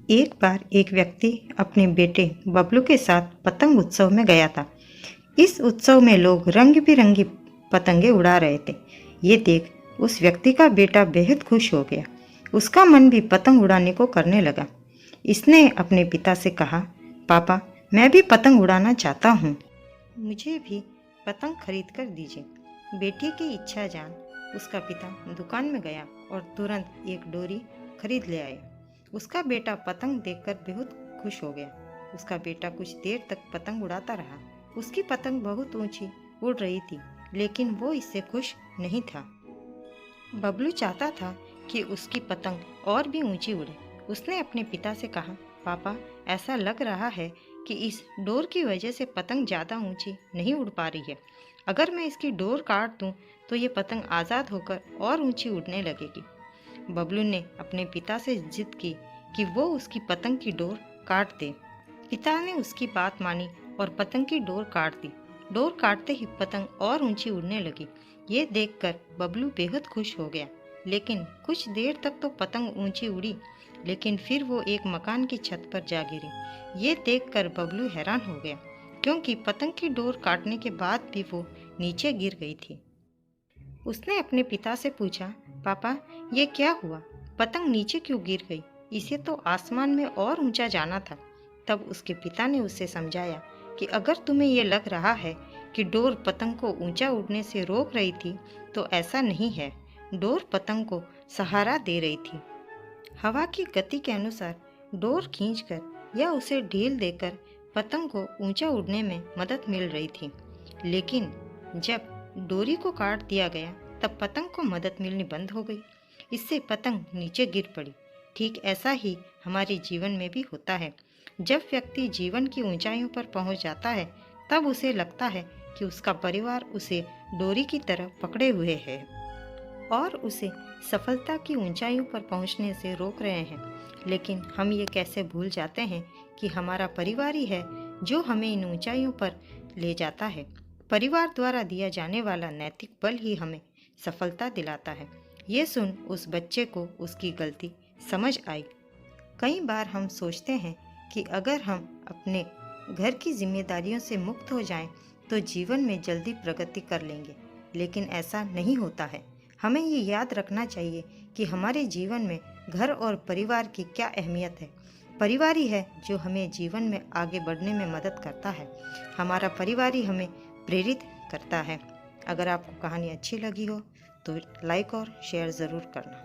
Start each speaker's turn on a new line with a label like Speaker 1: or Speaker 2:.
Speaker 1: एक बार एक व्यक्ति अपने बेटे बबलू के साथ पतंग उत्सव में गया था। इस उत्सव में लोग रंग बिरंगी पतंगे उड़ा रहे थे। ये देख उस व्यक्ति का बेटा बेहद खुश हो गया। उसका मन भी पतंग उड़ाने को करने लगा। इसने अपने पिता से कहा, पापा, मैं भी पतंग उड़ाना चाहता हूँ, मुझे भी पतंग खरीद कर दीजिए। बेटी की इच्छा जान उसका पिता दुकान में गया और तुरंत एक डोरी खरीद ले आया। उसका बेटा पतंग देखकर बेहद खुश हो गया। उसका बेटा कुछ देर तक पतंग उड़ाता रहा। उसकी पतंग बहुत ऊंची उड़ रही थी, लेकिन वो इससे खुश नहीं था। बबलू चाहता था कि उसकी पतंग और भी ऊंची उड़े। उसने अपने पिता से कहा, पापा, ऐसा लग रहा है कि इस डोर की वजह से पतंग ज़्यादा ऊंची नहीं उड़ पा रही है। अगर मैं इसकी डोर काट दूं तो ये पतंग आज़ाद होकर और ऊंची उड़ने लगेगी। बबलू ने अपने पिता से जिद की कि वो उसकी पतंग की डोर काट दे। पिता ने उसकी बात मानी और पतंग की डोर काट दी। डोर काटते ही पतंग और ऊंची उड़ने लगी। ये देखकर बबलू बेहद खुश हो गया। लेकिन कुछ देर तक तो पतंग ऊंची उड़ी, लेकिन फिर वो एक मकान की छत पर जा गिरी। ये देखकर बबलू हैरान हो गया, क्योंकि पतंग की डोर काटने के बाद भी वो नीचे गिर गई थी। उसने अपने पिता से पूछा, पापा, ये क्या हुआ? पतंग नीचे क्यों गिर गई? इसे तो आसमान में और ऊंचा जाना था। तब उसके पिता ने उसे समझाया कि अगर तुम्हें ये लग रहा है कि डोर पतंग को ऊंचा उड़ने से रोक रही थी, तो ऐसा नहीं है। डोर पतंग को सहारा दे रही थी। हवा की गति के अनुसार डोर खींचकर या उसे ढील देकर पतंग को ऊंचा उड़ने में मदद मिल रही थी। लेकिन जब डोरी को काट दिया गया, तब पतंग को मदद मिलनी बंद हो गई। इससे पतंग नीचे गिर पड़ी। ठीक ऐसा ही हमारे जीवन में भी होता है। जब व्यक्ति जीवन की ऊंचाइयों पर पहुंच जाता है, तब उसे लगता है कि उसका परिवार उसे डोरी की तरह पकड़े हुए है और उसे सफलता की ऊंचाइयों पर पहुंचने से रोक रहे हैं। लेकिन हम ये कैसे भूल जाते हैं कि हमारा परिवार ही है जो हमें इन ऊंचाइयों पर ले जाता है। परिवार द्वारा दिया जाने वाला नैतिक बल ही हमें सफलता दिलाता है। ये सुन उस बच्चे को उसकी गलती समझ आई। कई बार हम सोचते हैं कि अगर हम अपने घर की जिम्मेदारियों से मुक्त हो जाएं, तो जीवन में जल्दी प्रगति कर लेंगे। लेकिन ऐसा नहीं होता है। हमें ये याद रखना चाहिए कि हमारे जीवन में घर और परिवार की क्या अहमियत है। परिवार ही है जो हमें जीवन में आगे बढ़ने में मदद करता है। हमारा परिवार ही हमें प्रेरित करता है। अगर आपको कहानी अच्छी लगी हो तो लाइक और शेयर ज़रूर करना।